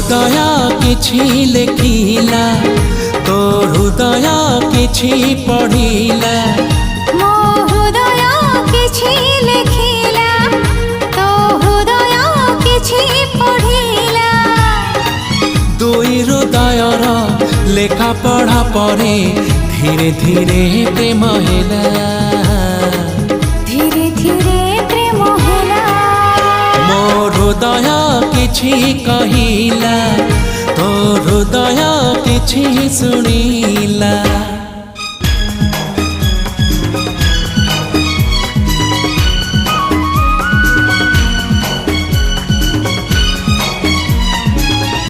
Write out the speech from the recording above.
हृदय किछि लेखिला तो हृदय किछि पढ़िला मो हृदय किछि लेखिला तो हृदय किछि पढ़िला दुई हृदयर लेखा पढ़ा परे धीरे धीरे प्रेम होला धीरे धीरे प्रेम होला मो हृदय किछि कहिला तो हृदय किछि सुनी